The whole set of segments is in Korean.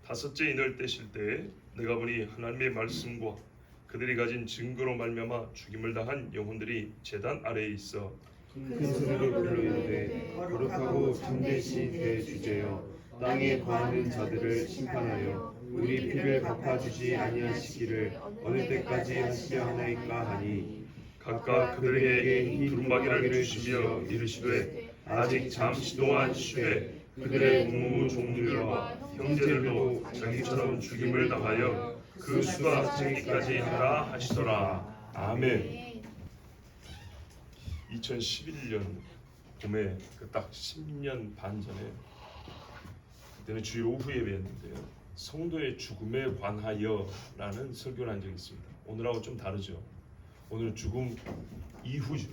다섯째 인을 떼실 때 내가 보니 하나님의 말씀과 그들이 가진 증거로 말미암아 죽임을 당한 영혼들이 제단 아래에 있어 큰 소리로 불르이르되 거룩하고 참되신 내 주제여 땅에 거하는 자들을 심판하여 우리 피를 갚아주지 아니하시기를 어느 때까지 하시려 하나이까 하니 각각 그들에게 두루마기를 주시며 이르시되 아직 잠시 동안 쉬되 그들의 부모 종들과 형제들도 자기처럼 죽임을 당하여 그 수가 차기까지 하라 하시더라. 아멘. 2011년 봄에 그 딱 10년 반 전에 그때는 주일 오후 예배였는데요. 성도의 죽음에 관하여라는 설교를 한 적이 있습니다. 오늘하고 좀 다르죠. 오늘은 죽음 이후죠.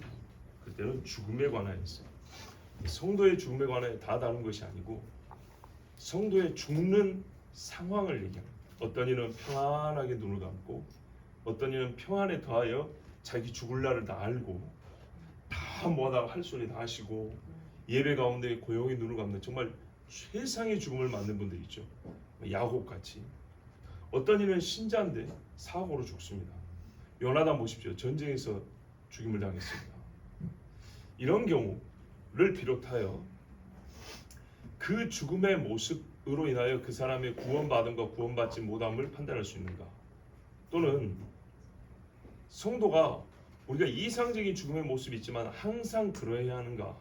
그때는 죽음에 관하였어요. 성도의 죽음에 관해 다 다른 것이 아니고 성도의 죽는 상황을 얘기합니다. 어떤 이는 평안하게 눈을 감고 어떤 이는 평안에 더하여 자기 죽을 날을 다 알고 다 뭐다 할 소리 다 하시고 예배 가운데 고요히 눈을 감는 정말 최상의 죽음을 맞는 분들 있죠. 야곱같이. 어떤 이는 신자인데 사고로 죽습니다. 요나단 보십시오. 전쟁에서 죽임을 당했습니다. 이런 경우를 비롯하여 그 죽음의 모습으로 인하여 그 사람의 구원받음과 구원받지 못함을 판단할 수 있는가? 또는 성도가 우리가 이상적인 죽음의 모습이 있지만 항상 그러해야 하는가?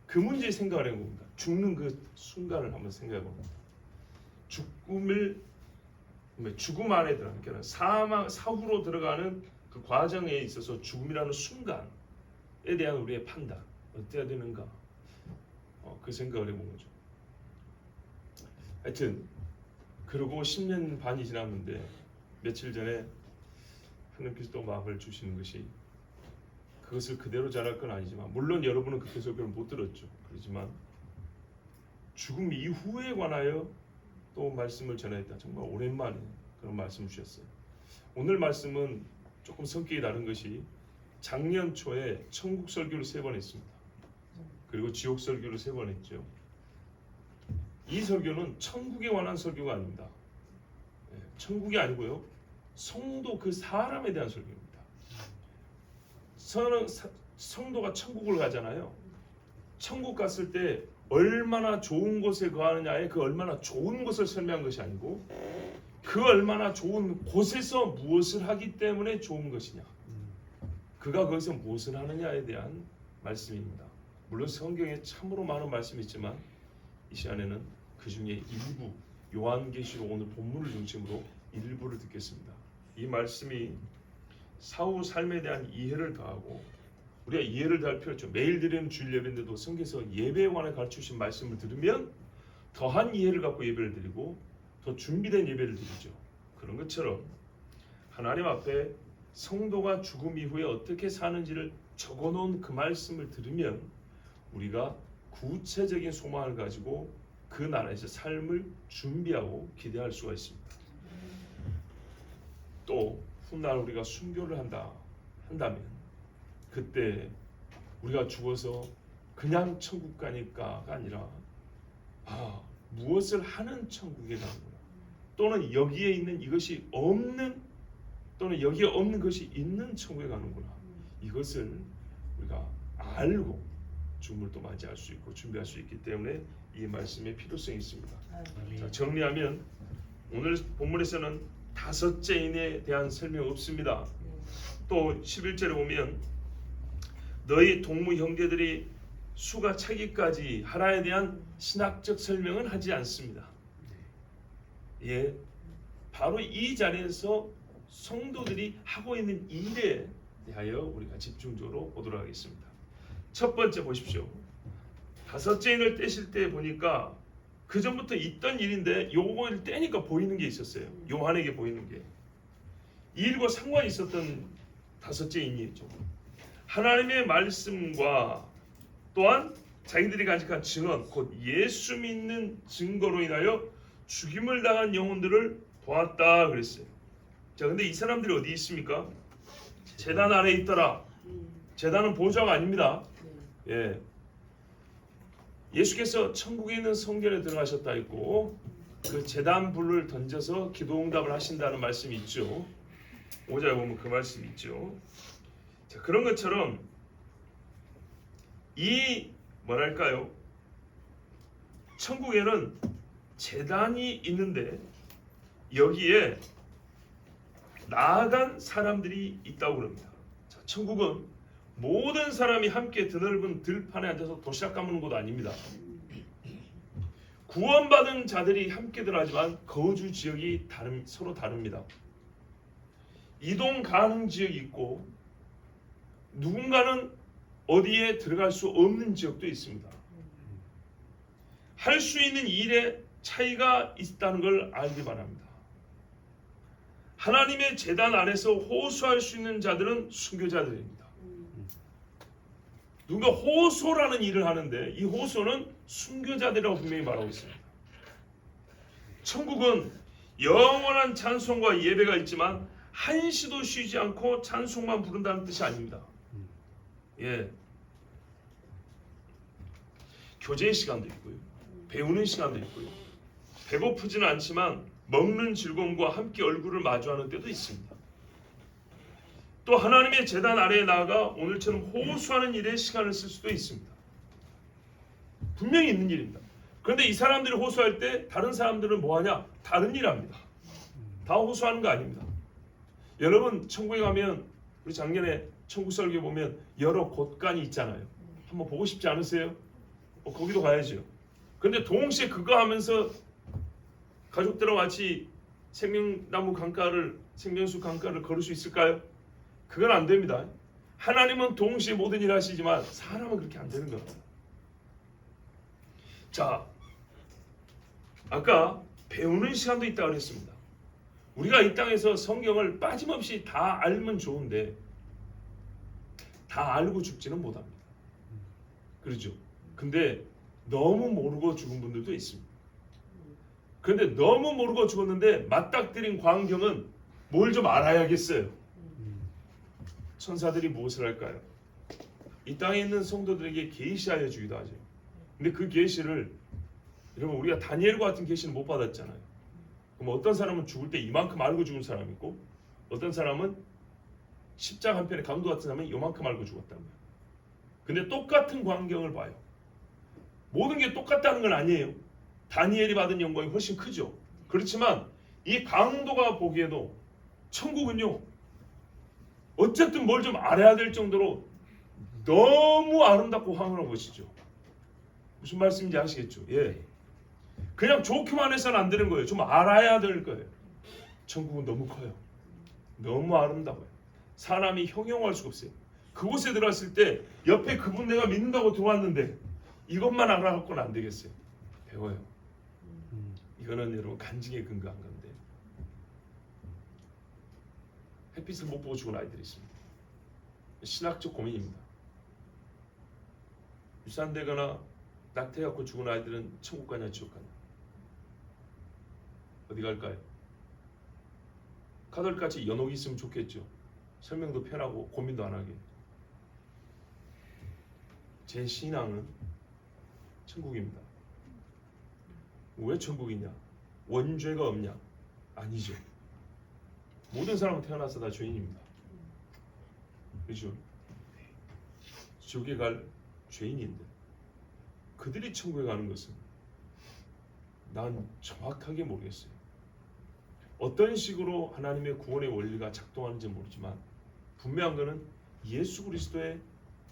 그 문제에 생각을 해봅니다. 죽는 그 순간을 한번 생각해 봅니다. 죽음 안에 들어가는 그러니까 사망 사후로 들어가는 그 과정에 있어서 죽음이라는 순간에 대한 우리의 판단 어때야 되는가? 그 생각을 해본 거죠. 하여튼 그리고 10년 반이 지났는데 며칠 전에 하나님께서 또 마음을 주시는 것이 그것을 그대로 전할 건 아니지만 물론 여러분은 그때 설교를 못 들었죠. 그렇지만 죽음 이후에 관하여 또 말씀을 전했다. 정말 오랜만에 그런 말씀을 주셨어요. 오늘 말씀은 조금 성격이 다른 것이 작년 초에 천국 설교를 3번 했습니다. 그리고 지옥 설교를 3번 했죠. 이 설교는 천국에 관한 설교가 아닙니다. 천국이 아니고요. 성도 그 사람에 대한 설교입니다. 성도가 천국을 가잖아요. 천국 갔을 때 얼마나 좋은 곳에 거하느냐에 그 얼마나 좋은 곳을 설명한 것이 아니고 그 얼마나 좋은 곳에서 무엇을 하기 때문에 좋은 것이냐, 그가 거기서 무엇을 하느냐에 대한 말씀입니다. 물론 성경에 참으로 많은 말씀이 있지만 이 시간에는 그 중에 일부 요한계시록 오늘 본문을 중심으로 일부를 듣겠습니다. 이 말씀이 사후 삶에 대한 이해를 더하고 우리가 이해를 더할 필요 없죠. 매일 드리는 주일 예배인데도 성경에서 예배에 관해 가르치신 말씀을 들으면 더한 이해를 갖고 예배를 드리고 더 준비된 예배를 드리죠. 그런 것처럼 하나님 앞에 성도가 죽음 이후에 어떻게 사는지를 적어놓은 그 말씀을 들으면 우리가 구체적인 소망을 가지고 그 나라에서 삶을 준비하고 기대할 수가 있습니다. 또 훗날 우리가 순교를 한다면 그때 우리가 죽어서 그냥 천국 가니까가 아니라 무엇을 하는 천국에 가는구나, 또는 여기에 있는 이것이 없는 또는 여기에 없는 것이 있는 천국에 가는구나, 이것을 우리가 알고 죽음을 또 맞이할 수 있고 준비할 수 있기 때문에 이 말씀의 필요성이 있습니다. 자, 정리하면 오늘 본문에서는 다섯째 인에 대한 설명 없습니다. 또 11절에 보면 너희 동무 형제들이 수가 차기까지 하라에 대한 신학적 설명은 하지 않습니다. 바로 이 자리에서 성도들이 하고 있는 일에 대하여 우리가 집중적으로 보도록 하겠습니다. 첫 번째 보십시오. 다섯째 인을 떼실 때 보니까 그 전부터 있던 일인데 요거를 떼니까 보이는 게 있었어요. 요한에게 보이는 게 이 일과 상관이 있었던 다섯째 인이죠. 하나님의 말씀과 또한 자기들이 간직한 증언, 곧 예수 믿는 증거로 인하여 죽임을 당한 영혼들을 보았다 그랬어요. 자, 근데 이 사람들이 어디 있습니까? 제단 아래 있더라. 제단은 보좌가 아닙니다. 예수께서 천국에 있는 성전에 들어가셨다 했고 그 제단 불을 던져서 기도응답을 하신다는 말씀이 있죠. 5절에 보면 그 말씀이 있죠. 자, 그런 것처럼 이 뭐랄까요? 천국에는 제단이 있는데 여기에 나아간 사람들이 있다고 그럽니다. 자, 천국은 모든 사람이 함께 드넓은 들판에 앉아서 도시락 까먹는 곳 아닙니다. 구원받은 자들이 함께들 하지만 거주 지역이 서로 다릅니다. 이동 가능 지역이 있고 누군가는 어디에 들어갈 수 없는 지역도 있습니다. 할 수 있는 일에 차이가 있다는 걸 알기 바랍니다. 하나님의 제단 안에서 호소할 수 있는 자들은 순교자들입니다. 누가 호소라는 일을 하는데 이 호소는 순교자들이라고 분명히 말하고 있습니다. 천국은 영원한 찬송과 예배가 있지만 한시도 쉬지 않고 찬송만 부른다는 뜻이 아닙니다. 예, 교제의 시간도 있고요, 배우는 시간도 있고요, 배고프지는 않지만 먹는 즐거움과 함께 얼굴을 마주하는 때도 있습니다. 또 하나님의 제단 아래에 나아가 오늘처럼 호소하는 일에 시간을 쓸 수도 있습니다. 분명히 있는 일입니다. 그런데 이 사람들이 호소할 때 다른 사람들은 뭐하냐? 다른 일 합니다. 다 호소하는 거 아닙니다. 여러분 천국에 가면 우리 작년에 천국 설교 보면 여러 곳간이 있잖아요. 한번 보고 싶지 않으세요? 거기도 가야죠. 그런데 동시에 그거 하면서 가족들과 같이 생명나무 강가를, 생명수 강가를 걸을 수 있을까요? 그건 안 됩니다. 하나님은 동시에 모든 일을 하시지만 사람은 그렇게 안 되는 겁니다. 자, 아까 배우는 시간도 있다고 그랬습니다. 우리가 이 땅에서 성경을 빠짐없이 다 알면 좋은데 다 알고 죽지는 못합니다. 그렇죠? 근데 너무 모르고 죽은 분들도 있습니다. 그런데 너무 모르고 죽었는데 맞닥뜨린 광경은 뭘 좀 알아야겠어요. 천사들이 무엇을 할까요? 이 땅에 있는 성도들에게 계시하여 주기도 하죠. 근데 그 계시를 여러분 우리가 다니엘과 같은 계시는 못 받았잖아요. 그럼 어떤 사람은 죽을 때 이만큼 알고 죽은 사람이 있고 어떤 사람은 십자가 한 편에 강도 같은 사람은 요만큼 알고 죽었다는 거예요. 근데 똑같은 광경을 봐요. 모든 게 똑같다는 건 아니에요. 다니엘이 받은 영광이 훨씬 크죠. 그렇지만 이 강도가 보기에도 천국은요 어쨌든 뭘 좀 알아야 될 정도로 너무 아름답고 황홀한 것이죠. 무슨 말씀인지 아시겠죠? 예. 그냥 좋기만 해서는 안 되는 거예요. 좀 알아야 될 거예요. 천국은 너무 커요. 너무 아름다워요. 사람이 형용할 수가 없어요. 그곳에 들어왔을 때 옆에 그분 내가 믿는다고 들어왔는데 이것만 알아갖고는 안 되겠어요. 배워요. 이거는 여러분 간증에 근거한 건데 햇빛을 못 보고 죽은 아이들이 있습니다. 신학적 고민입니다. 유산되거나 낙태해갖고 죽은 아이들은 천국 가냐 지옥 가냐? 어디 갈까요? 카톨릭같이 연옥이 있으면 좋겠죠. 설명도 편하고 고민도 안 하게. 제 신앙은 천국입니다. 왜 천국이냐? 원죄가 없냐? 아니죠. 모든 사람은 태어나서 다 죄인입니다. 그렇죠? 지옥에 갈 죄인인데 그들이 천국에 가는 것은 난 정확하게 모르겠어요. 어떤 식으로 하나님의 구원의 원리가 작동하는지 모르지만 분명한 것은 예수 그리스도의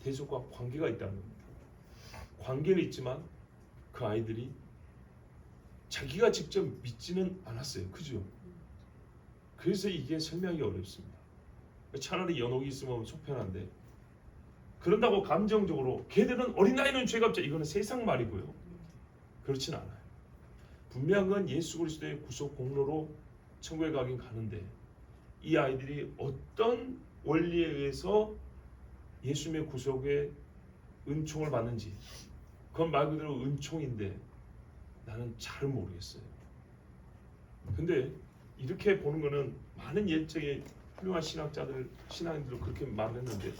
대속과 관계가 있다는 겁니다. 관계는 있지만 그 아이들이 자기가 직접 믿지는 않았어요. 그죠? 그래서 이게 설명하기 어렵습니다. 차라리 연옥이 있으면 속편한데 그런다고 감정적으로 걔들은 어린 나이는 죄가 없죠. 이거는 세상 말이고요. 그렇진 않아요. 분명한 건 예수 그리스도의 구속 공로로 천국에 가긴 가는데 이 아이들이 어떤 원리에 의해서 예수님의 구속의 은총을 받는지 그건 말 그대로 은총인데 나는 잘 모르겠어요. 근데 이렇게 보는 거는 많은 옛적의 훌륭한 신앙인들도 그렇게 말했는데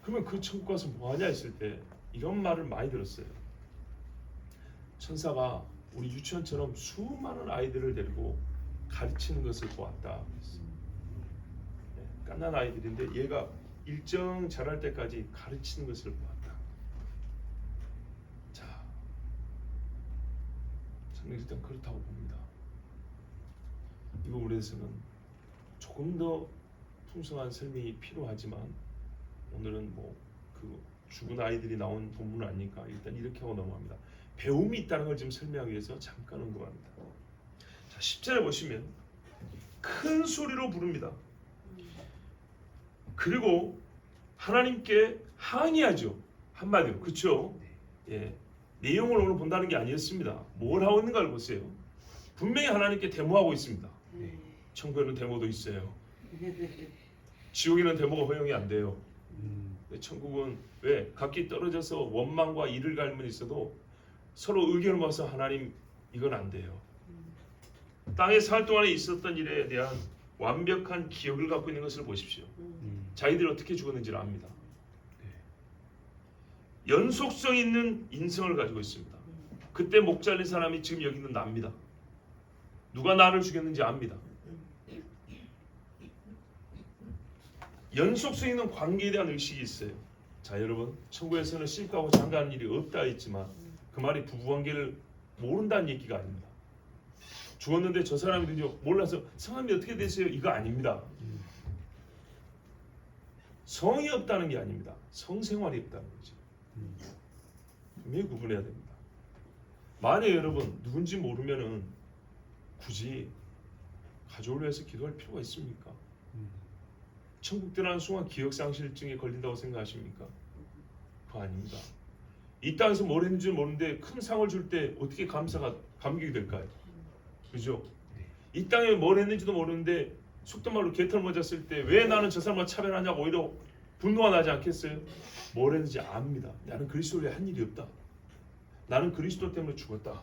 그러면 그 천국 가서 뭐하냐 했을 때 이런 말을 많이 들었어요. 천사가 우리 유치원처럼 수많은 아이들을 데리고 가르치는 것을 보았다. 갓난 아이들인데 얘가 일정 자랄 때까지 가르치는 것을 보았다. 자, 성경 일단 그렇다고 봅니다. 이 부분에 대해서는 조금 더 풍성한 설명이 필요하지만 오늘은 뭐 그 죽은 아이들이 나온 본문은 아니니까 일단 이렇게 하고 넘어갑니다. 배움이 있다는 걸 지금 설명하기 위해서 잠깐 언급합니다. 자, 10절에 보시면 큰 소리로 부릅니다. 그리고 하나님께 항의하죠. 한마디로. 그렇죠? 예. 내용을 오늘 본다는 게 아니었습니다. 뭘 하고 있는가를 보세요. 분명히 하나님께 데모하고 있습니다. 천국에는 데모도 있어요. 지옥에는 데모가 허용이 안 돼요. 천국은 왜? 각기 떨어져서 원망과 이를 갈면 있어도 서로 의견을 모아서 하나님 이건 안 돼요. 땅에 살 동안에 있었던 일에 대한 완벽한 기억을 갖고 있는 것을 보십시오. 자기들이 어떻게 죽었는지를 압니다. 연속성 있는 인성을 가지고 있습니다. 그때 목 잘린 사람이 지금 여기 있는 나입니다. 누가 나를 죽였는지 압니다. 연속성 있는 관계에 대한 의식이 있어요. 자, 여러분, 천국에서는 씹가고 장가하는 일이 없다 했지만 그 말이 부부관계를 모른다는 얘기가 아닙니다. 죽었는데 저 사람이 누군지 몰라서 성함이 어떻게 되세요? 이거 아닙니다. 성이 없다는 게 아닙니다. 성생활이 없다는 거죠. 분명히 구분해야 됩니다. 만약에 여러분 누군지 모르면은 굳이 가족을 위해서 기도할 필요가 있습니까? 천국 들어가는 순간 기억상실증에 걸린다고 생각하십니까? 그거 아닙니다. 이 땅에서 뭘 했는지 모르는데 큰 상을 줄 때 어떻게 감격이 될까요? 그죠? 이 땅에 뭘 했는지도 모르는데 속된 말로 개털 맞았을 때 왜 나는 저 사람과 차별하냐고 오히려 분노가 나지 않겠어요? 뭘 했는지 압니다. 나는 그리스도를 위해 한 일이 없다. 나는 그리스도 때문에 죽었다.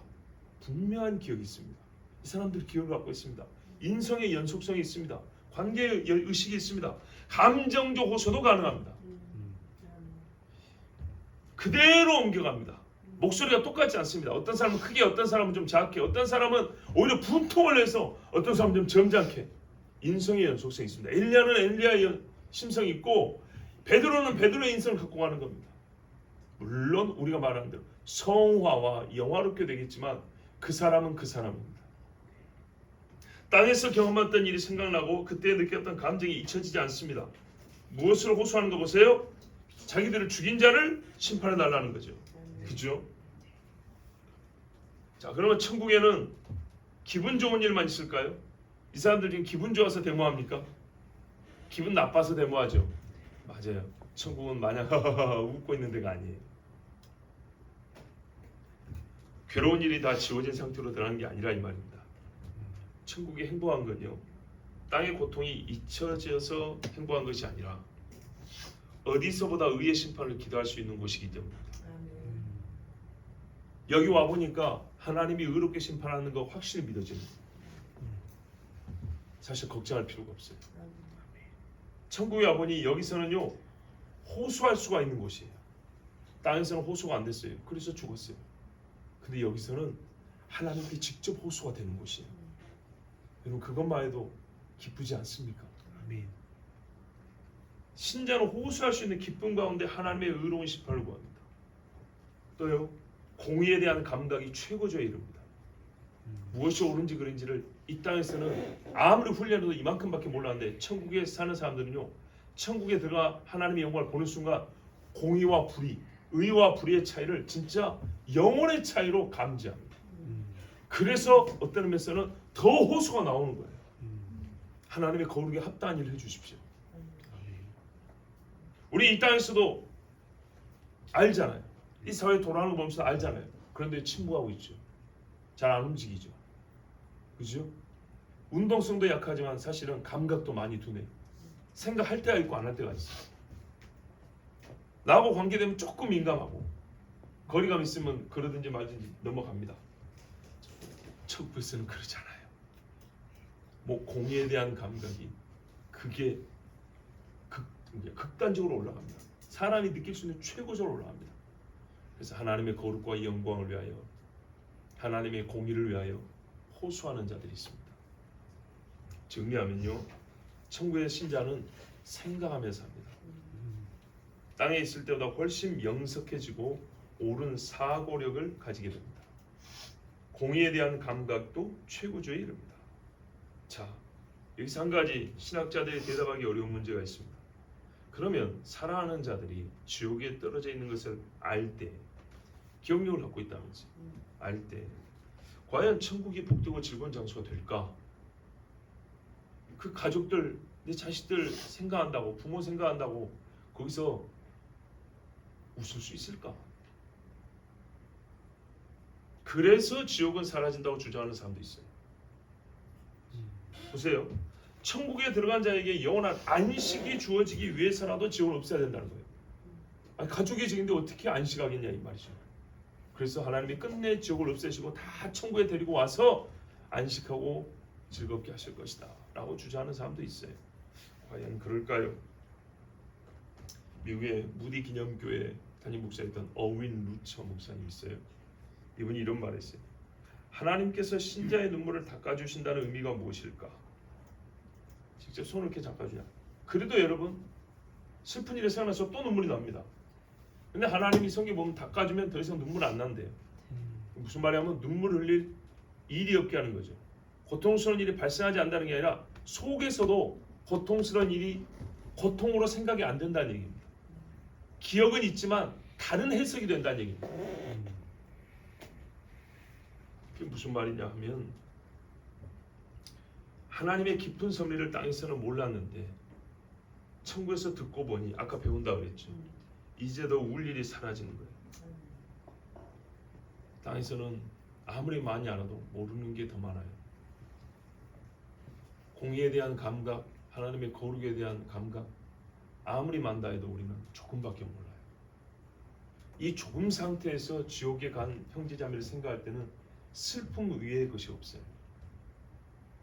분명한 기억이 있습니다. 이 사람들이 기억을 갖고 있습니다. 인성의 연속성이 있습니다. 관계의 의식이 있습니다. 감정적 호소도 가능합니다. 그대로 옮겨갑니다. 목소리가 똑같지 않습니다. 어떤 사람은 크게, 어떤 사람은 좀 작게, 어떤 사람은 오히려 분통을 내서 어떤 사람은 좀 점잖게. 인성의 연속성이 있습니다. 엘리야는 엘리야의 심성이 있고 베드로는 베드로의 인성을 갖고 가는 겁니다. 물론 우리가 말하는 대로 성화와 영화롭게 되겠지만 그 사람은 그 사람입니다. 땅에서 경험했던 일이 생각나고 그때 느꼈던 감정이 잊혀지지 않습니다. 무엇으로 호소하는 거 보세요? 자기들을 죽인 자를 심판해 달라는 거죠. 그죠? 자, 그러면 천국에는 기분 좋은 일만 있을까요? 이 사람들 지금 기분 좋아서 데모합니까? 기분 나빠서 데모하죠. 맞아요. 천국은 마냥 웃고 있는 데가 아니에요. 괴로운 일이 다 지워진 상태로 들어가는 게 아니라 이 말입니다. 천국이 행복한 건요, 땅의 고통이 잊혀져서 행복한 것이 아니라 어디서보다 의의 심판을 기도할 수 있는 곳이기 때문입니다. 여기 와 보니까 하나님이 의롭게 심판하는 거 확실히 믿어집니다. 사실 걱정할 필요가 없어요. 천국에 와 보니 여기서는요 호소할 수가 있는 곳이에요. 땅에서는 호소가 안 됐어요. 그래서 죽었어요. 근데 여기서는 하나님께 직접 호소가 되는 곳이에요. 여러분 그것만 해도 기쁘지 않습니까? 아멘. 신자는 호소할 수 있는 기쁨 가운데 하나님의 의로운 심판을 구합니다. 또요 공의에 대한 감각이 최고조에 이릅니다. 무엇이 옳은지 그른지를 이 땅에서는 아무리 훈련해도 이만큼밖에 몰랐는데 천국에 사는 사람들은요 천국에 들어가 하나님의 영광을 보는 순간 공의와 불의, 의와 불의의 차이를 진짜 영혼의 차이로 감지합니다. 그래서 어떤 의미에서는 더 호소가 나오는 거예요. 하나님의 거룩에 합당한 일을 해주십시오. 우리 이 땅에서도 알잖아요. 이 사회 돌아가는 거 보면서 알잖아요. 그런데 침묵하고 있죠. 잘 안 움직이죠. 그죠? 운동성도 약하지만 사실은 감각도 많이 둔해요. 생각할 때가 있고 안 할 때가 있어요. 나하고 관계되면 조금 민감하고 거리감 있으면 그러든지 말든지 넘어갑니다. 천국에서는 그러지 않아요. 뭐 공의에 대한 감각이 그게 극단적으로 올라갑니다. 사람이 느낄 수 있는 최고적으로 올라갑니다. 그래서 하나님의 거룩과 영광을 위하여 하나님의 공의를 위하여 호소하는 자들이 있습니다. 정리하면요, 천국의 신자는 생각하면서 합니다. 땅에 있을 때보다 훨씬 명석해지고 옳은 사고력을 가지게 됩니다. 공의에 대한 감각도 최고조에 이릅니다. 자, 여기서 한 가지 신학자들이 대답하기 어려운 문제가 있습니다. 그러면 사랑하는 자들이 지옥에 떨어져 있는 것을 알 때, 기억력을 갖고 있다는 거지. 알 때 과연 천국이 복되고 즐거운 장소가 될까? 그 가족들, 내 자식들 생각한다고, 부모 생각한다고 거기서 웃을 수 있을까? 그래서 지옥은 사라진다고 주장하는 사람도 있어요. 보세요. 천국에 들어간 자에게 영원한 안식이 주어지기 위해서라도 지옥을 없애야 된다는 거예요. 아니, 가족의 죄인데 어떻게 안식하겠냐 이 말이죠. 그래서 하나님이 끝내 지옥을 없애시고 다 천국에 데리고 와서 안식하고 즐겁게 하실 것이다 라고 주장하는 사람도 있어요. 과연 그럴까요? 미국의 무디 기념교회 담임 목사였던 어윈 루처 목사님 있어요. 이분이 이런 말을 했어요. 하나님께서 신자의 눈물을 닦아주신다는 의미가 무엇일까? 직접 손을 이렇게 닦아주냐. 그래도 여러분 슬픈 일에 생각나서 또 눈물이 납니다. 근데 하나님이 성경 보면 닦아주면 더 이상 눈물 안 난대요. 무슨 말이냐면 눈물 흘릴 일이 없게 하는 거죠. 고통스러운 일이 발생하지 않는다는 게 아니라 속에서도 고통스러운 일이 고통으로 생각이 안 된다는 얘기입니다. 기억은 있지만 다른 해석이 된다는 얘기입니다. 그게 무슨 말이냐 하면 하나님의 깊은 섭리를 땅에서는 몰랐는데 천국에서 듣고 보니 아까 배운다고 그랬죠. 이제 더 울 일이 사라지는 거예요. 땅에서는 아무리 많이 알아도 모르는 게 더 많아요. 공의에 대한 감각, 하나님의 거룩에 대한 감각 아무리 많다 해도 우리는 조금밖에 몰라요. 이 조금 상태에서 지옥에 간 형제자매를 생각할 때는 슬픔 외의 것이 없어요.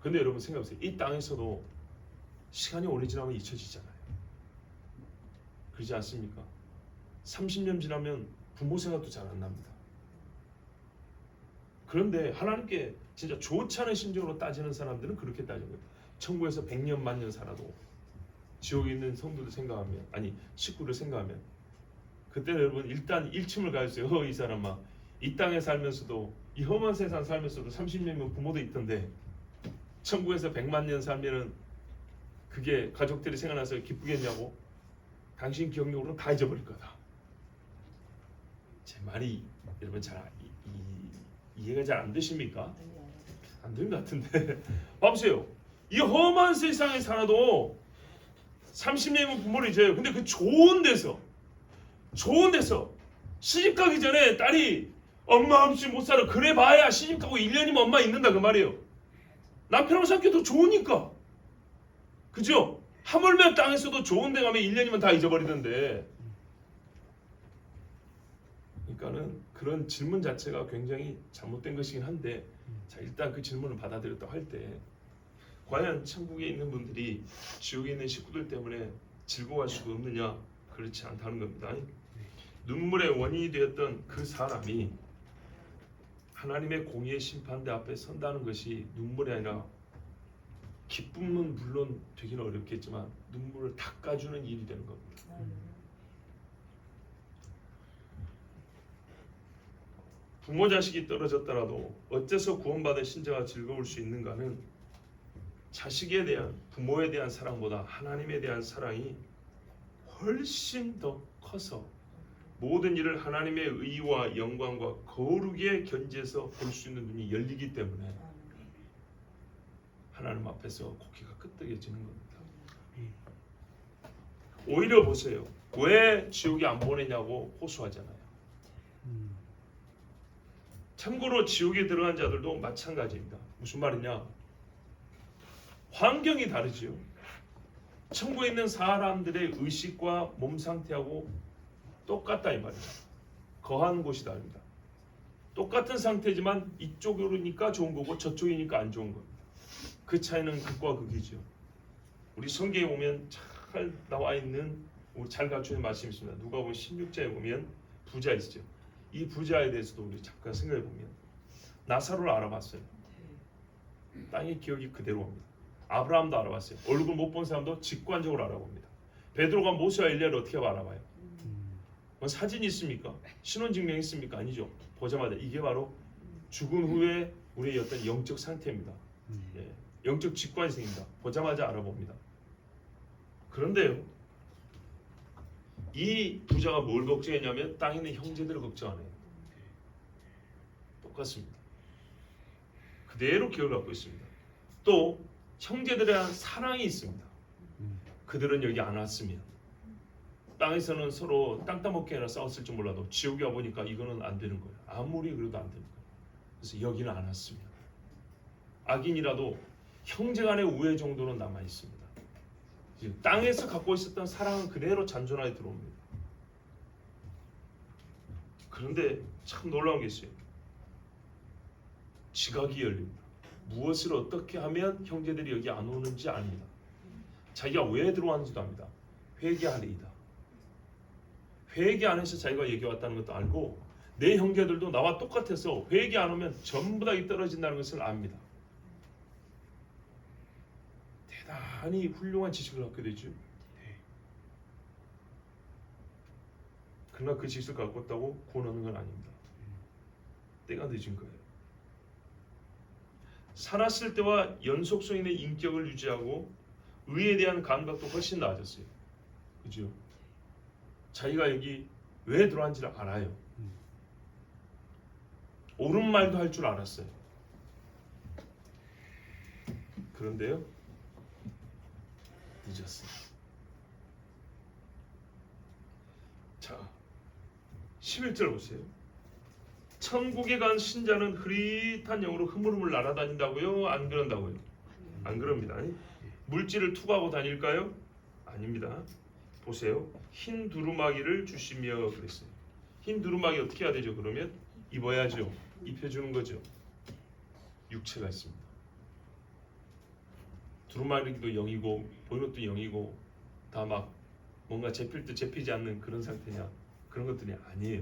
근데 여러분 생각해보세요. 이 땅에서도 시간이 오래 지나면 잊혀지잖아요. 그러지 않습니까? 30년 지나면 부모 생각도 잘 안 납니다. 그런데 하나님께 진짜 좋지 않은 심정으로 따지는 사람들은 그렇게 따지는 거예요. 천국에서 100년 만년 살아도 지옥에 있는 성도들 생각하면, 아니 식구를 생각하면, 그때는 여러분 일단 일침을 가졌어요. 이 사람아, 이 땅에 살면서도, 이 험한 세상 살면서도 30년이면 부모도 있던데 천국에서 100만 년 살면은 그게 가족들이 생각나서 기쁘겠냐고? 당신 기억력으로는 다 잊어버릴 거다. 제 말이 여러분 잘 이해가 잘 안 되십니까? 안 되는 것 같은데. 봐보세요. 이 험한 세상에 살아도 30년이면 부모를 잊어요. 근데 그 좋은 데서 시집 가기 전에 딸이 엄마 없이 못 살아. 그래 봐야 시집 가고 1년이면 엄마 있는다 그 말이에요. 남편하고 사귀기 더 좋으니까. 그죠? 하물며 땅에서도 좋은 데 가면 1년이면 다 잊어버리던데. 그러니까는 그런 질문 자체가 굉장히 잘못된 것이긴 한데, 자 일단 그 질문을 받아들였다고 할 때 과연 천국에 있는 분들이 지옥에 있는 식구들 때문에 즐거워할 수가 없느냐? 그렇지 않다는 겁니다. 눈물의 원인이 되었던 그 사람이 하나님의 공의의 심판대 앞에 선다는 것이 눈물이 아니라, 기쁨은 물론 되기는 어렵겠지만 눈물을 닦아주는 일이 되는 겁니다. 부모 자식이 떨어졌더라도 어째서 구원받은 신자가 즐거울 수 있는가는 자식에 대한, 부모에 대한 사랑보다 하나님에 대한 사랑이 훨씬 더 커서 모든 일을 하나님의 의와 영광과 거룩에 견지해서 볼 수 있는 눈이 열리기 때문에 하나님 앞에서 고개가 끄덕여지는 겁니다. 오히려 보세요. 왜 지옥에 안 보내냐고 호소하잖아요. 참고로 지옥에 들어간 자들도 마찬가지입니다. 무슨 말이냐? 환경이 다르지요. 천국에 있는 사람들의 의식과 몸 상태하고 똑같다 이 말이에요. 거한 곳이 다릅니다. 똑같은 상태지만 이쪽으로니까 좋은 거고 저쪽이니까 안 좋은 겁니다. 그 차이는 극과 극이죠. 우리 성경에 보면 잘 나와 있는, 우리 잘 갖춘 말씀이 있습니다. 누가복음 16장에 보면 부자 있죠. 이 부자에 대해서도 우리 잠깐 생각해 보면 나사로를 알아봤어요. 땅의 기억이 그대로 옵니다. 아브라함도 알아봤어요. 얼굴 못 본 사람도 직관적으로 알아봅니다. 베드로가 모세와 엘리야를 어떻게 알아봐요? 뭐 사진이 있습니까? 신원증명 있습니까? 아니죠. 보자마자 이게 바로 죽은 후에 우리의 어떤 영적 상태입니다. 예, 영적 직관이 생깁니다. 보자마자 알아봅니다. 그런데요, 이 부자가 뭘 걱정했냐면 땅에 있는 형제들을 걱정하네요. 똑같습니다. 그대로 기억을 갖고 있습니다. 또 형제들에 대한 사랑이 있습니다. 그들은 여기 안 왔으면 땅에서는 서로 땅 따먹기나 싸웠을 줄 몰라도 지옥에 와보니까 이거는 안 되는 거예요. 아무리 그래도 안 되는 거예요. 그래서 여기는 안 왔으면 악인이라도 형제간의 우애 정도는 남아 있습니다. 지금 땅에서 갖고 있었던 사랑은 그대로 잔존하게 들어옵니다. 그런데 참 놀라운 게 있어요. 지각이 열립니다. 무엇을 어떻게 하면 형제들이 여기 안 오는지 압니다. 자기가 왜 들어왔는지도 압니다. 회개하리이다. 회개 안 해서 자기가 여기 왔다는 것도 알고 내 형제들도 나와 똑같아서 회개 안 오면 전부 다 떨어진다는 것을 압니다. 대단히 훌륭한 지식을 갖게 되죠. 그러나 그 지식을 갖고 있다고 구원하는 건 아닙니다. 때가 늦은 거예요. 살았을 때와 연속성 있는 인격을 유지하고 의에 대한 감각도 훨씬 나아졌어요. 그죠? 자기가 여기 왜 들어왔는지를 알아요. 옳은 말도 할 줄 알았어요. 그런데요, 늦었어요. 자, 11절 보세요. 천국에 간 신자는 흐릿한 영으로 흐물흐물 날아다닌다고요? 안 그런다고요? 안 그럽니다. 물질을 투구하고 다닐까요? 아닙니다. 보세요. 흰 두루마기를 주시며 그랬어요. 흰 두루마기 어떻게 해야 되죠? 그러면 입어야죠. 입혀주는 거죠. 육체가 있습니다. 두루마기도 0이고 보이는 것도 0이고 다 막 뭔가 잡힐 듯 잡히지 않는 그런 상태냐? 그런 것들이 아니에요.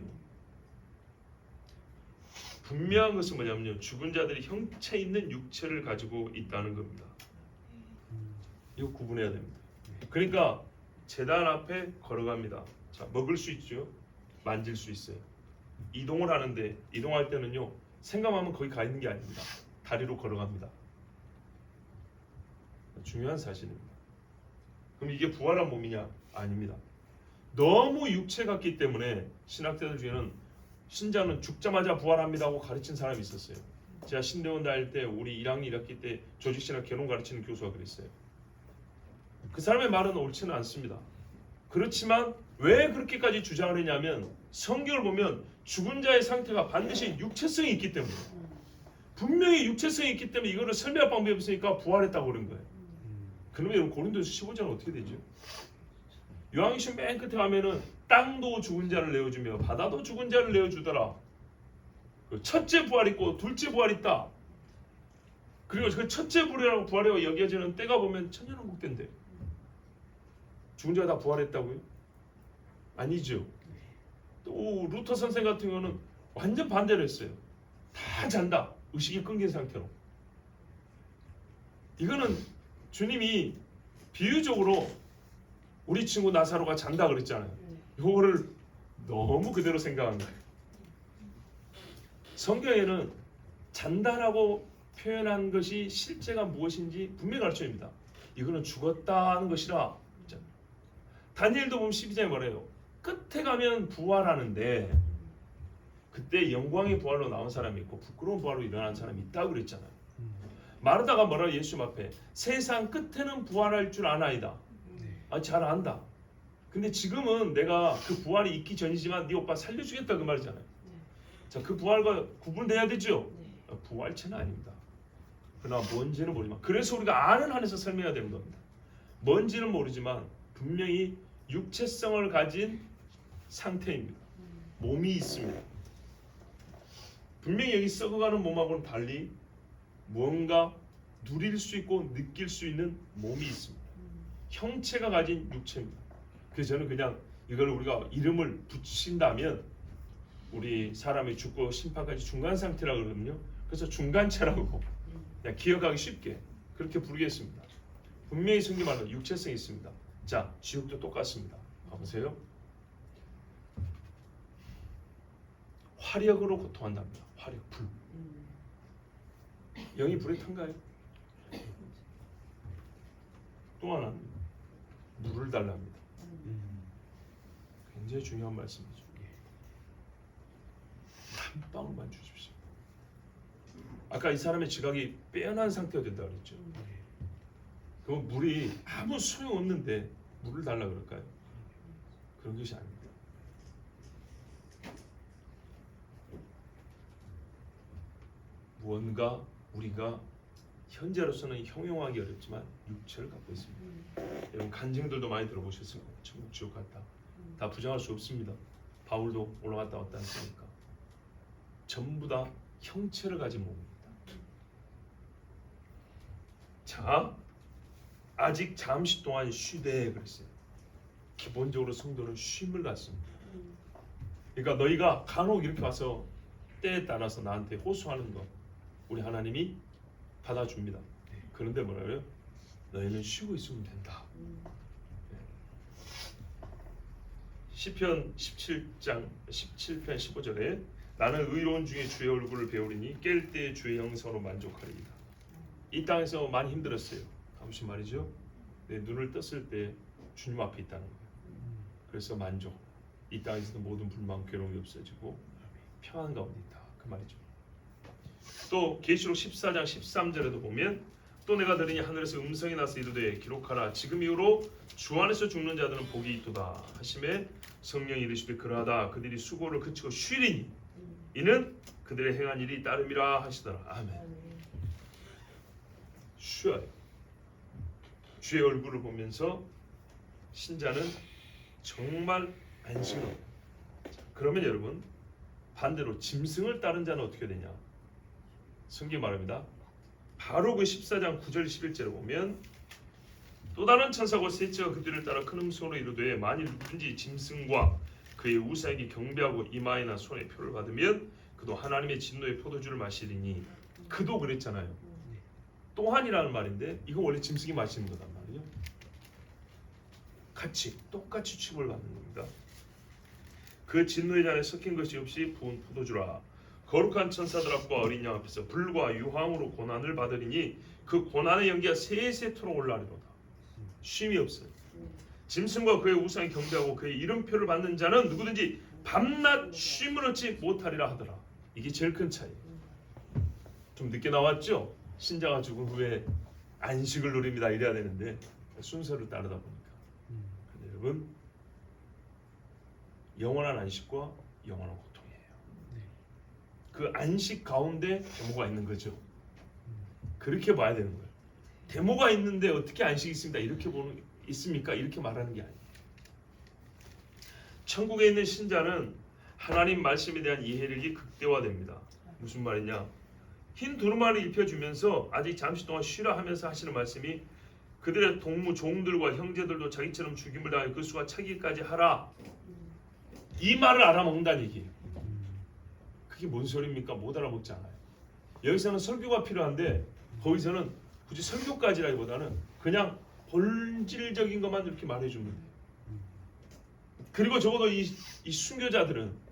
분명한 것은 뭐냐면요, 죽은 자들이 형체 있는 육체를 가지고 있다는 겁니다. 이거 구분해야 됩니다. 그러니까 제단 앞에 걸어갑니다. 자, 먹을 수 있죠. 만질 수 있어요. 이동을 하는데 이동할 때는요, 생각하면 거기 가 있는 게 아닙니다. 다리로 걸어갑니다. 중요한 사실입니다. 그럼 이게 부활한 몸이냐? 아닙니다. 너무 육체 같기 때문에 신학자들 중에는 신자는 죽자마자 부활합니다 하고 가르친 사람이 있었어요. 제가 신대원 다닐 때 우리 1학년 1학기 때 조직신학 개론 가르치는 교수가 그랬어요. 그 사람의 말은 옳지는 않습니다. 그렇지만 왜 그렇게까지 주장을 했냐면 성경을 보면 죽은 자의 상태가 반드시 육체성이 있기 때문에, 분명히 육체성이 있기 때문에 이거를 설명할 방법이 없으니까 부활했다고 그런 거예요. 그러면 여러분 고린도서 15장은 어떻게 되죠? 요한계시록 맨 끝에 가면은 땅도 죽은 자를 내어주며 바다도 죽은 자를 내어주더라. 첫째 부활 있고 둘째 부활 있다. 그리고 그 첫째 부활이라고 여겨지는 때가 보면 천년왕국 때인데 죽은 자가 다 부활했다고요? 아니죠. 또 루터 선생 같은 경우는 완전 반대로 했어요. 다 잔다. 의식이 끊긴 상태로. 이거는 주님이 비유적으로 우리 친구 나사로가 잔다 그랬잖아요. 이거를 너무 그대로 생각한 거예요. 성경에는 잔다라고 표현한 것이 실제가 무엇인지 분명히 가르쳐줍니다. 이거는 죽었다는 것이라. 다니엘도 보면 12장에 뭐래요? 끝에 가면 부활하는데 그때 영광의 부활로 나온 사람이 있고 부끄러운 부활로 일어난 사람이 있다고 그랬잖아요. 마르다가 뭐라 예수님 앞에 세상 끝에는 부활할 줄 아나이다. 잘 안다. 근데 지금은 내가 그 부활이 있기 전이지만 네 오빠 살려주겠다 그 말이잖아요. 자, 그 부활과 구분돼야 되죠. 부활체는 아닙니다. 그러나 뭔지는 모르지만, 그래서 우리가 아는 한에서 설명해야 되는 겁니다. 뭔지는 모르지만 분명히 육체성을 가진 상태입니다. 몸이 있습니다. 분명히 여기 썩어가는 몸하고는 달리 무언가 누릴 수 있고 느낄 수 있는 몸이 있습니다. 형체가 가진 육체입니다. 그래서 저는 그냥 이걸 우리가 이름을 붙인다면 우리 사람이 죽고 심판까지 중간 상태라 그러거든요. 그래서 중간체라고 그냥 기억하기 쉽게 그렇게 부르겠습니다. 분명히 성경 말로 육체성이 있습니다. 자, 지옥도 똑같습니다. 봐보세요. 화력으로 고통한답니다. 화력, 불. 영이 불에 탄가요? 또 하나는 물을 달랍니다. 굉장히 중요한 말씀이죠. 한 방울만 주십시오. 아까 이 사람의 지각이 빼어난 상태가 된다 그랬죠. 그럼 물이 아무 소용 없는데 물을 달라 그럴까요? 그런 것이 아닙니다. 무언가 우리가 현재로서는 형용하기 어렵지만 육체를 갖고 있습니다. 여러분 간증들도 많이 들어보셨을 거예요. 천국 지옥 갔다. 다 부정할 수 없습니다. 바울도 올라갔다 왔다 했으니까. 전부 다 형체를 가진 몸입니다. 자, 아직 잠시 동안 쉬되 그랬어요. 기본적으로 성도는 쉼을 갖습니다. 그러니까 너희가 간혹 이렇게 와서 때에 따라서 나한테 호소하는 거 우리 하나님이 받아줍니다. 그런데 뭐라고요? 너희는 쉬고 있으면 된다. 시편 17장 17편 15절에 나는 의로운 중에 주의 얼굴을 배우리니 깰 때에 주의 형상으로 만족하리이다. 이 땅에서 많이 힘들었어요. 무슨 말이죠? 내 눈을 떴을 때 주님 앞에 있다는 거예요. 그래서 만족. 이 땅에서도 모든 불만, 괴로움이 없어지고 평안 가운데 있다. 그 말이죠. 또 계시록 14장 13절에도 보면 또 내가 들으니 하늘에서 음성이 나서 이르되 기록하라 지금 이후로 주 안에서 죽는 자들은 복이 있도다 하심에 성령이 이르시되 그러하다 그들이 수고를 그치고 쉬리니 이는 그들의 행한 일이 따름이라 하시더라. 아멘. 쉬어요. 주의 얼굴을 보면서 신자는 정말 안심을 해요. 그러면 여러분 반대로 짐승을 따른 자는 어떻게 되냐? 성경 말합니다. 바로 그 14장 9절 11절에 보면 또 다른 천사가 셋째가 그들을 따라 큰 음성으로 이르되 만일 누구든지 짐승과 그의 우상에게 경배하고 이마에나 손에 표를 받으면 그도 하나님의 진노의 포도주를 마시리니 그도 그랬잖아요. 또한이라는 말인데 이거 원래 짐승이 마시는 거단 말이에요. 같이 똑같이 취급을 받는 겁니다. 그 진노의 잔에 섞인 것이 없이 부은 포도주라 거룩한 천사들 앞과 어린 양 앞에서 불과 유황으로 고난을 받으리니 그 고난의 연기가 세세토록 올라리로다. 쉼이 없어요. 짐승과 그의 우상에 경배하고 그의 이름표를 받는 자는 누구든지 밤낮 쉼을 얻지 못하리라 하더라. 이게 제일 큰 차이. 좀 늦게 나왔죠? 신자가 죽은 후에 안식을 누립니다. 이래야 되는데 순서를 따르다 보니까. 근데 여러분 영원한 안식과 영원한 고통이에요. 그 안식 가운데 데모가 있는 거죠. 그렇게 봐야 되는 거예요. 데모가 있는데 어떻게 안식이 있습니다. 이렇게 보는 있습니까? 이렇게 말하는 게 아니에요. 천국에 있는 신자는 하나님 말씀에 대한 이해력이 극대화됩니다. 무슨 말이냐? 흰 두루마리 입혀주면서 아직 잠시 동안 쉬라 하면서 하시는 말씀이 그들의 동무 종들과 형제들도 자기처럼 죽임을 당해 그 수가 차기까지 하라. 이 말을 알아먹는다는 얘기예요. 그게 뭔 소리입니까? 못 알아먹지 않아요. 여기서는 설교가 필요한데 거기서는 굳이 설교까지라기보다는 그냥 본질적인 것만 이렇게 말해주면 돼요. 그리고 적어도 이 순교자들은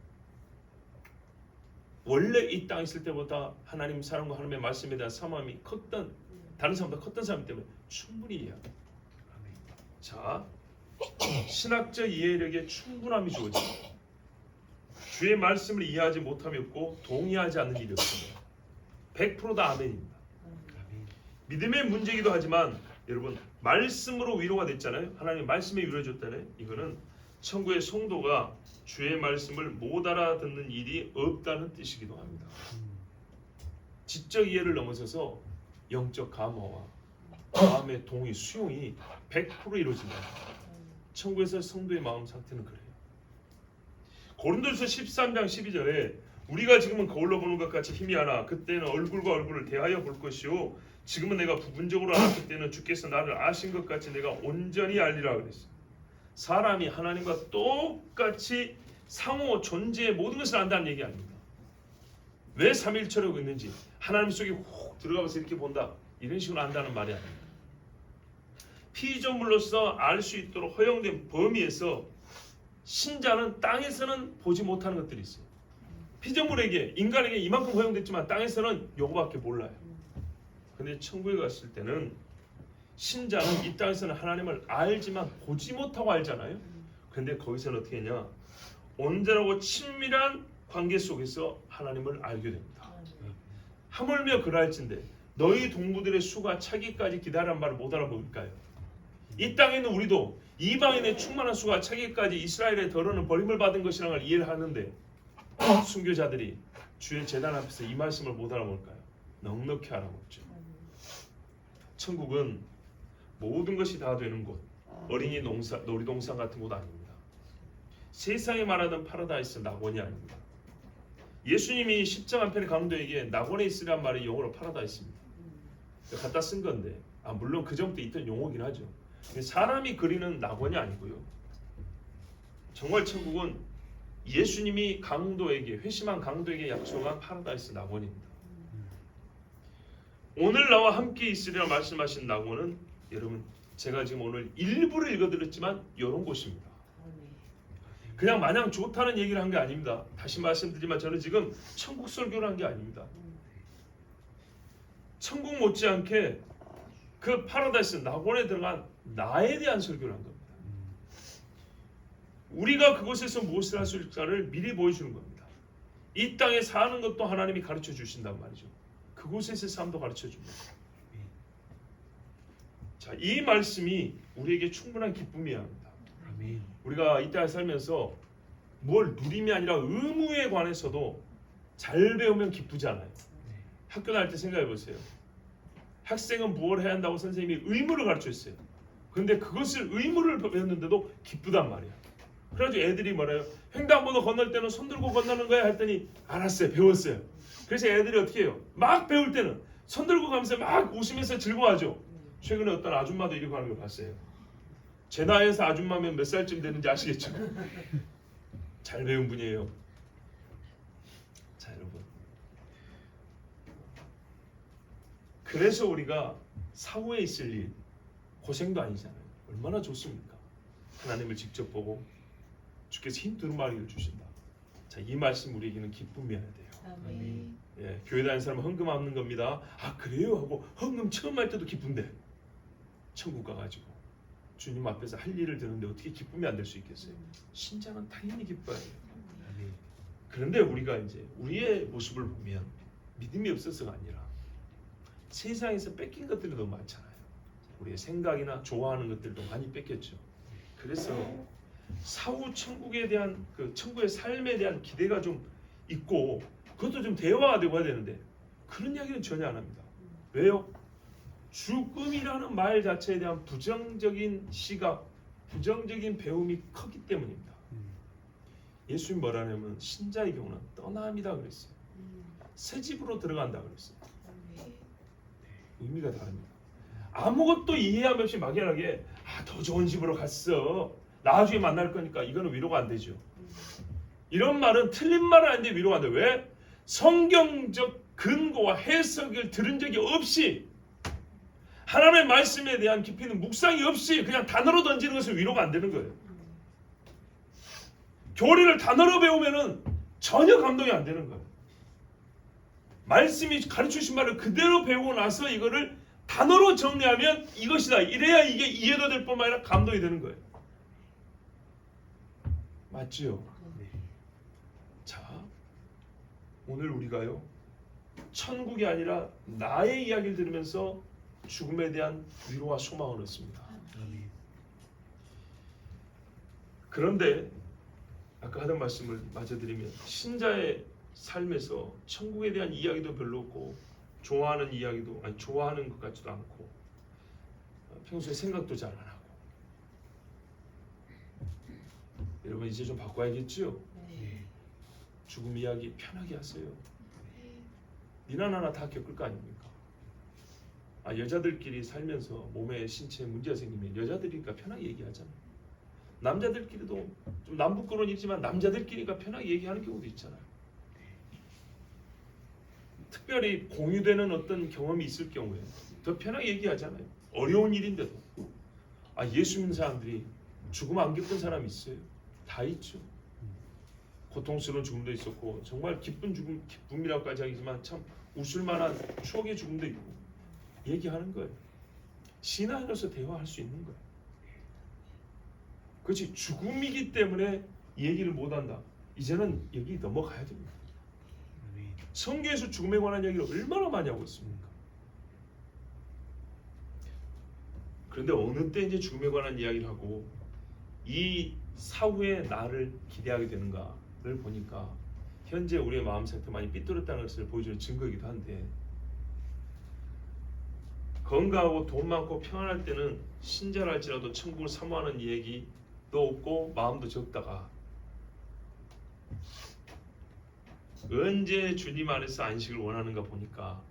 원래 이 땅에 있을 때보다 하나님 사랑과 하나님의 말씀에 대한 사모함이 컸던 다른 사람보다 컸던 사람 때문에 충분히 이해합니다. 자, 신학적 이해력에 충분함이 주어집니다. 주의 말씀을 이해하지 못함이 없고 동의하지 않는 일이 없습니다. 100%다 아멘입니다. 믿음의 문제이기도 하지만 여러분 말씀으로 위로가 됐잖아요. 하나님 말씀에 위로해 줬잖아요. 이거는 천국의 성도가 주의 말씀을 못 알아듣는 일이 없다는 뜻이기도 합니다. 지적 이해를 넘어서서 영적 감화와 마음의 동의, 수용이 100% 이루어진다. 천국에서 성도의 마음 상태는 그래요. 고린도전서 13장 12절에 우리가 지금은 거울로 보는 것 같이 희미하나 그때는 얼굴과 얼굴을 대하여 볼 것이요 지금은 내가 부분적으로 알아 그때는 주께서 나를 아신 것 같이 내가 온전히 알리라 그랬어요. 사람이 하나님과 똑같이 상호 존재의 모든 것을 안다는 얘기 아닙니다. 왜 삼일체라고 있는지 하나님 속에 훅 들어가서 이렇게 본다 이런 식으로 안다는 말이 아닙니다. 피조물로서 알 수 있도록 허용된 범위에서 신자는 땅에서는 보지 못하는 것들이 있어요. 피조물에게 인간에게 이만큼 허용됐지만 땅에서는 요거밖에 몰라요. 근데 천국에 갔을 때는 신자는 이 땅에서는 하나님을 알지만 보지 못하고 알잖아요. 근데 거기서는 어떻게 했냐? 온전하고 친밀한 관계 속에서 하나님을 알게 됩니다. 하물며 그랄진데 너희 동무들의 수가 차기까지 기다란 말을 못 알아볼까요? 이 땅에 있는 우리도 이방인의 충만한 수가 차기까지 이스라엘의 덜어는 버림을 받은 것이라는 걸 이해를 하는데 순교자들이 주의 제단 앞에서 이 말씀을 못 알아볼까요? 넉넉히 알아먹죠. 천국은 모든 것이 다 되는 곳, 어린이 놀이동산 같은 곳 아닙니다. 세상에 말하던 파라다이스 낙원이 아닙니다. 예수님이 십자가 편의 강도에게 낙원에 있으란 말이 영어로 파라다이스입니다. 갖다 쓴 건데 물론 그 전부터 있던 용어긴 하죠. 사람이 그리는 낙원이 아니고요. 정말 천국은 예수님이 강도에게 회심한 강도에게 약속한 파라다이스 낙원입니다. 오늘 나와 함께 있으리라 말씀하신 낙원은 여러분 제가 지금 오늘 일부를 읽어드렸지만 이런 곳입니다. 그냥 마냥 좋다는 얘기를 한 게 아닙니다. 다시 말씀드리지만 저는 지금 천국 설교를 한 게 아닙니다. 천국 못지않게 그 파라다이스 낙원에 들어간 나에 대한 설교를 한 겁니다. 우리가 그곳에서 무엇을 할 수 있을까를 미리 보여주는 겁니다. 이 땅에 사는 것도 하나님이 가르쳐 주신단 말이죠. 그곳에서의 삶도 가르쳐 줍니다. 자, 이 말씀이 우리에게 충분한 기쁨이어야 합니다. 우리가 이 땅에 살면서 뭘 누림이 아니라 의무에 관해서도 잘 배우면 기쁘지 않아요. 학교 다닐 때 생각해 보세요. 학생은 무엇을 해야 한다고 선생님이 의무를 가르쳐 줬어요. 그런데 그것을 의무를 배웠는데도 기쁘단 말이야. 그래가지고 애들이 뭐래요? 횡단보도 건널 때는 손 들고 건너는 거야 했더니 알았어요, 배웠어요. 그래서 애들이 어떻게 해요? 막 배울 때는 손 들고 가면서 막 웃으면서 즐거워하죠. 최근에 어떤 아줌마도 이렇게 하는 걸 봤어요. 제 나이에서 아줌마면 몇 살쯤 되는지 아시겠죠? 잘 배운 분이에요. 자, 여러분, 그래서 우리가 사후에 있을 일 고생도 아니잖아요. 얼마나 좋습니까? 하나님을 직접 보고 주께서 힘든 말을 주신다. 자, 이 말씀 우리에게는 기쁨이어야 돼요. 아멘. 예, 교회 다니는 사람은 헌금 없는 겁니다. 아, 그래요? 하고 헌금 처음 할 때도 기쁜데 천국 가가지고 주님 앞에서 할 일을 드는데 어떻게 기쁨이 안 될 수 있겠어요? 신자는 당연히 기뻐야 돼요. 그런데 우리가 이제 우리의 모습을 보면 믿음이 없어서가 아니라 세상에서 뺏긴 것들이 너무 많잖아요. 우리의 생각이나 좋아하는 것들도 많이 뺏겼죠. 그래서 사후 천국에 대한 그 천국의 삶에 대한 기대가 좀 있고 그것도 좀 대화가 되고 해야 되는데 그런 이야기는 전혀 안 합니다. 왜요? 죽음이라는 말 자체에 대한 부정적인 시각, 부정적인 배움이 컸기 때문입니다. 예수님 뭐라냐면 신자의 경우는 떠남이다 그랬어요. 새 집으로 들어간다 그랬어요. 의미가 다릅니다. 아무것도 이해함 없이 막연하게 더 좋은 집으로 갔어. 나중에 만날 거니까 이거는 위로가 안 되죠. 이런 말은 틀린 말은 아닌데 위로가 안 돼. 왜? 성경적 근거와 해석을 들은 적이 없이 하나님의 말씀에 대한 깊이는 묵상이 없이 그냥 단어로 던지는 것은 위로가 안 되는 거예요. 교리를 단어로 배우면은 전혀 감동이 안 되는 거예요. 말씀이 가르쳐 주신 말을 그대로 배우고 나서 이거를 단어로 정리하면 이것이다. 이래야 이게 이해가 될 뿐만 아니라 감동이 되는 거예요. 맞지요? 자, 오늘 우리가요 천국이 아니라 나의 이야기를 들으면서 죽음에 대한 위로와 소망을 얻습니다. 그런데 아까 하던 말씀을 마저 드리면 신자의 삶에서 천국에 대한 이야기도 별로 없고 좋아하는 이야기도 좋아하는 것 같지도 않고 평소에 생각도 잘 안 하고 여러분 이제 좀 바꿔야겠죠? 죽음 이야기 편하게 하세요. 니나 나나 다 겪을 거 아닙니까? 여자들끼리 살면서 몸에 신체에 문제가 생기면 여자들이니까 편하게 얘기하잖아요. 남자들끼리도 좀 남부끄러운 일이지만 남자들끼리가 편하게 얘기하는 경우도 있잖아요. 특별히 공유되는 어떤 경험이 있을 경우에 더 편하게 얘기하잖아요. 어려운 일인데도 예수 믿는 사람들이 죽음 안 겪은 사람이 있어요. 다 있죠. 고통스러운 죽음도 있었고 정말 기쁜 죽음, 기쁨이라고까지 하기지만 참 웃을만한 추억의 죽음도 있고 얘기하는 거예요. 신 안에서 대화할 수 있는 거예요. 그렇지, 죽음이기 때문에 얘기를 못한다. 이제는 여기 넘어가야 됩니다. 성경에서 죽음에 관한 이야기를 얼마나 많이 하고 있습니까? 그런데 어느 때 이제 죽음에 관한 이야기를 하고 이 사후의 나를 기대하게 되는가를 보니까 현재 우리의 마음 상태 많이 삐뚤었다는 것을 보여주는 증거이기도 한데, 건강하고 돈 많고 평안할 때는 신자랄지라도 천국을 사모하는 얘기도 없고 마음도 적다가 언제 주님 안에서 안식을 원하는가 보니까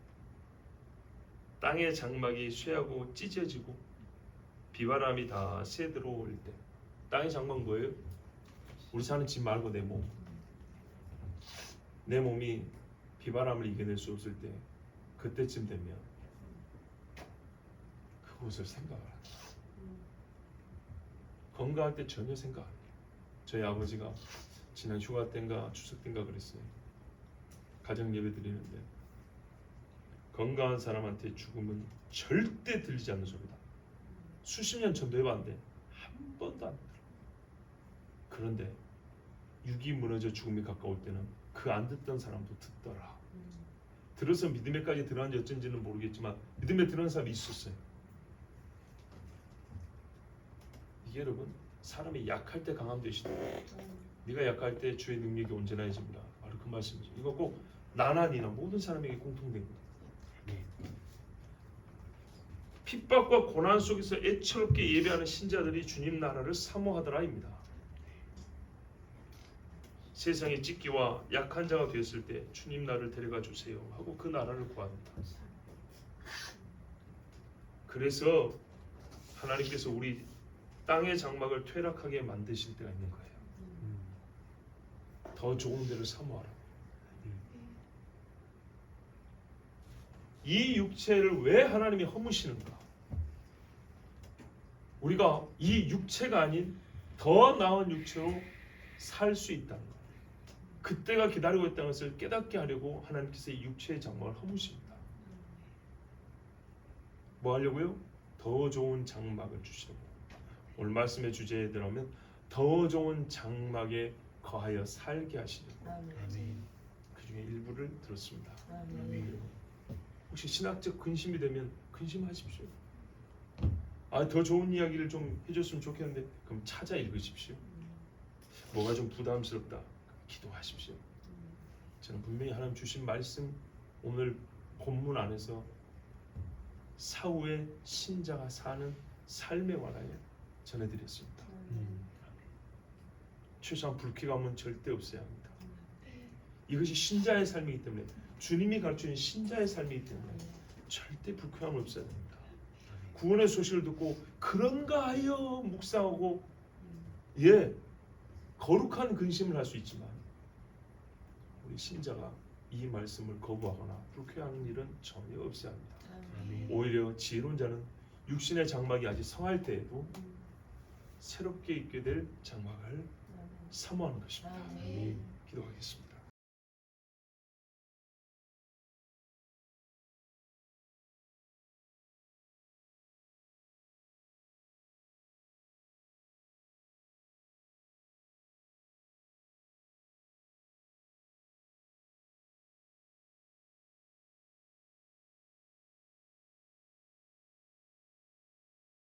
땅의 장막이 쇠하고 찢어지고 비바람이 다 새 들어올 때, 땅의 장막 뭐예요? 우리 사는 집 말고 내 몸. 내 몸이 비바람을 이겨낼 수 없을 때, 그때쯤 되면 그곳을 생각을 합니다. 건강할 때 전혀 생각 안 해요. 저희 아버지가 지난 휴가 때인가 추석 때인가 그랬어요. 가정 예배 드리는데 건강한 사람한테 죽음은 절대 들리지 않는 소리다. 수십 년 전도해봤는데 한 번도 안 들어. 그런데 육이 무너져 죽음이 가까울 때는 그 안 듣던 사람도 듣더라. 들어서 믿음에까지 들어간지 어쩐지는 모르겠지만 믿음에 들어간 사람이 있었어요. 이게 여러분, 사람이 약할 때 강함 되시다. 네가 약할 때 주의 능력이 온전해집니다. 바로 그 말씀이죠. 이거 꼭 나나 아니나 모든 사람에게 공통된 거예요. 핍박과 고난 속에서 애처롭게 예배하는 신자들이 주님 나라를 사모하더라입니다. 세상의 찢기와 약한 자가 되었을 때 주님 나를 데려가 주세요 하고 그 나라를 구합니다. 그래서 하나님께서 우리 땅의 장막을 퇴락하게 만드실 때가 있는 거예요. 더 좋은 데를 사모하라. 이 육체를 왜 하나님이 허무시는가? 우리가 이 육체가 아닌 더 나은 육체로 살 수 있다는 것, 그때가 기다리고 있다는 것을 깨닫게 하려고 하나님께서 이 육체의 장막을 허무십니다. 뭐 하려고요? 더 좋은 장막을 주시려고. 오늘 말씀의 주제에 들어가면 더 좋은 장막에 거하여 살게 하시려고. 그 중에 일부를 들었습니다. 혹시 신학적 근심이 되면 근심하십시오. 더 좋은 이야기를 좀 해줬으면 좋겠는데 그럼 찾아 읽으십시오. 뭐가 좀 부담스럽다, 기도하십시오. 저는 분명히 하나님 주신 말씀, 오늘 본문 안에서 사후에 신자가 사는 삶에 관하여 전해드렸습니다. 최소한 불쾌감은 절대 없어야 합니다. 이것이 신자의 삶이기 때문에, 주님이 가르치는 신자의 삶이기 때문에 절대 불쾌함은 없어야 됩니다. 구원의 소식을 듣고 그런가 하여 묵상하고 거룩한 근심을 할 수 있지만 우리 신자가 이 말씀을 거부하거나 불쾌하는 일은 전혀 없어야 합니다. 오히려 지혜로운 자는 육신의 장막이 아직 성할 때에도 새롭게 입게 될 장막을 사모하는 것입니다. 기도하겠습니다.